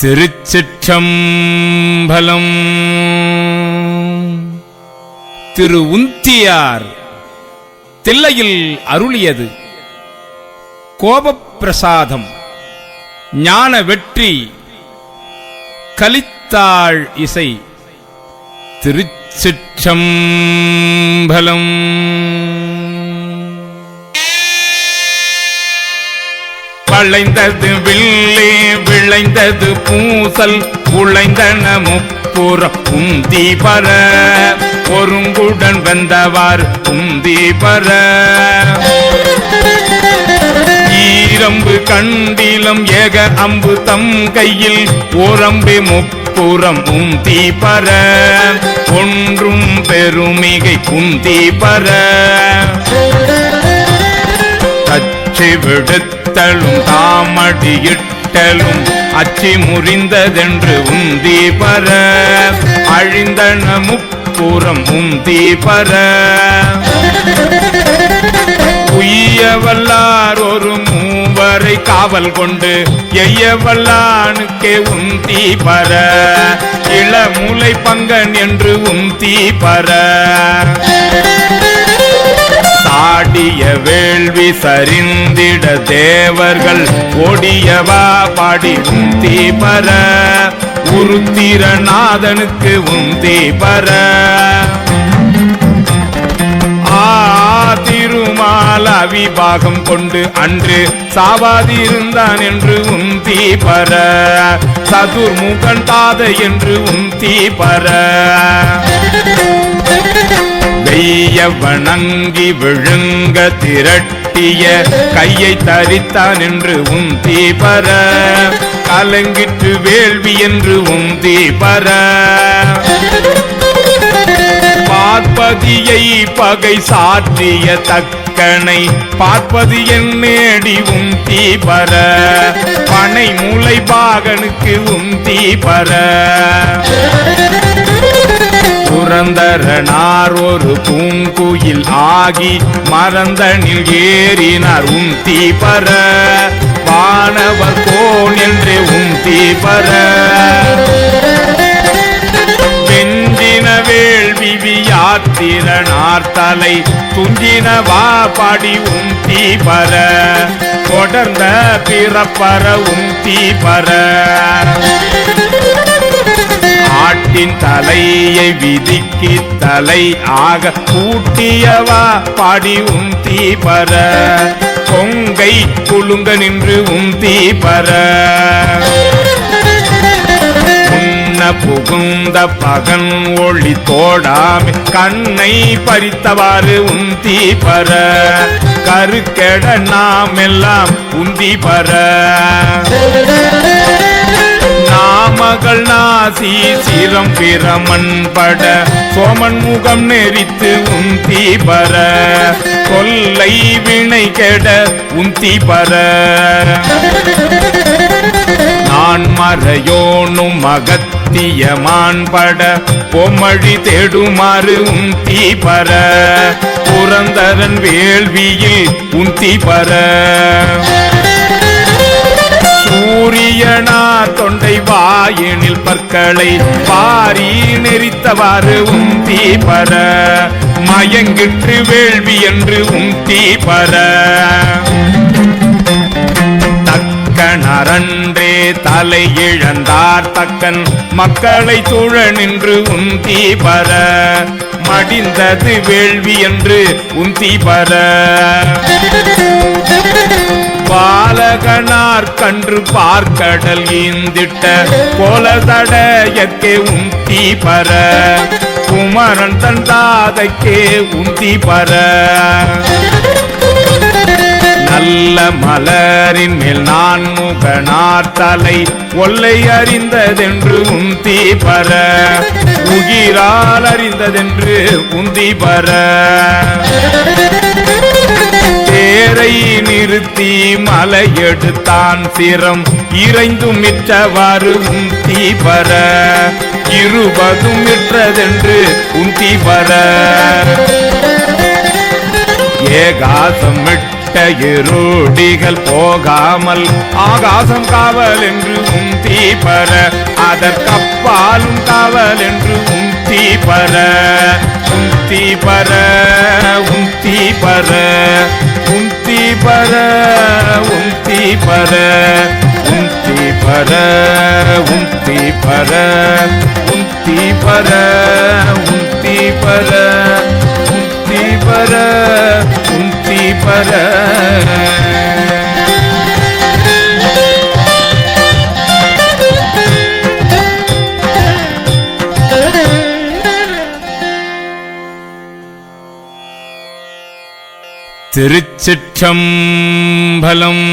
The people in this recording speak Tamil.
திருச்சிற்றம்பலம். திரு உந்தியார் தில்லையில் அருளியது கோபப்பிரசாதம். ஞான வெற்றி கலித்தாள் இசை. திருச்சிற்றம்பலம். வளைந்தது வில்லே விளைந்தது பூசல் உழைந்தன முப்புறம் உந்தி பர ஒருங்குடன் வந்தவார் உந்தி பர ஈரம்பு கண்டிலம் ஏக அம்பு தம் கையில் ஓரம்பு முப்புறம் உந்தி பர ஒன்றும் பெருமிகை உந்தி பர தச்சி விடுத்தலும் தாமடியிட்டலும் அச்சி முறிந்ததென்று உந்தி பர அழிந்தன முப்புறம் உந்தி பர உய்யவல்லார் ஒரு மூவரை காவல் கொண்டு எய்யவல்லானுக்கே உந்தி பர இளமுலை பங்கன் என்று உந்தி பர சாடிய வேள்வி சரிந்திட தேவர்கள் ஓடியவா பாடி உந்தி பர உருத்திரநாதனுக்கு உந்தி பர திருமால் அவிபாகம் கொண்டு அன்று சாவாதிருந்தான் என்று உந்தி பர சதுர்முகன் தாதை என்று உந்தி பர வெய்ய வணங்கி விழுங்க திரட்டிய கையை தரித்தான் என்று உந்தி பர கலங்கிட்டு வேள்வி என்று உந்தி பர பார்ப்பதியை பகை சாற்றிய தக்கனை பார்ப்பது என் நேடி உந்தி பர பனை மூளை பாகனுக்கு உந்தி பர புரந்தரனார் ஒரு பூங்குயில் ஆகி மறந்தனில் ஏறினார் உந்தி பர வானவர் கோன் என்று உந்தி பர வெஞ்சின வேள்வி வியாத்திரனார் தலை துஞ்சினவா பாடி உந்தி பர தொடர்ந்த பிறப்பர உந்தி பர ஆட்டின் தலையை விதிக்கு தலை ஆக கூட்டியவா பாடி உந்தி பர கொங்கை குலுங்க நின்று உந்தி பர புகுந்த பகன் ஒளி தோடாமி கண்ணை பறித்தவாறு உந்தி பர கருக்கெட நாம் எல்லாம் உந்தி பர நாமகள் நாசி சிரம் பிரமன் பட சோமன் முகம் நெறித்து உந்தி பர கொல்லை வினை கெட உந்தி பர நான் மறையோனும் மகத்தியமான் பட பொம்மழி தேடுமாறு உந்தி பர புரந்தரன் வேள்வியில் உந்தி பர சூரியனா தொண்டை வாயினில் பற்களை பாரி நெறித்தவாறு உந்தி பர மயங்கிற்று வேள்வி என்று உந்தி பர தக்கனரன்றே தலை இழந்தார் தக்கன் மக்களை சூழ நின்று உந்தி பர மடிந்தது வேள்வி என்று உந்தி பர பாலகனார் கன்று பார்க்கடல் ஈந்திட்ட கோலதடையக்கே உந்தி பர குமரன் தன் தாதைக்கே உந்தி பர நல்ல மலரின் மேல் நான் முகனார் தலை ஒல்லை அறிந்ததென்று உந்தி பர உகிரால் அறிந்ததென்று உந்தி பர தேரை நிறுத்தி மலை எடுத்தான் சிரம் இறைந்து மிற்றவாறு உந்தி பர இருபதும் மிற்றதென்று உந்தி பர ஏகாசம் மிட்ட இருடிகள் போகாமல் ஆகாசம் காவல் என்று உந்தி பர அதற்கப்பாலும் காவல் என்று உந்தி பர உந்தி பர உந்தி பர உந்தி பர உந்தி பர உந்தி பர உந்தி பர உந்தி பர உந்தி பர உந்தி பர உந்தி பர திருச்சிற்றம்பலம்.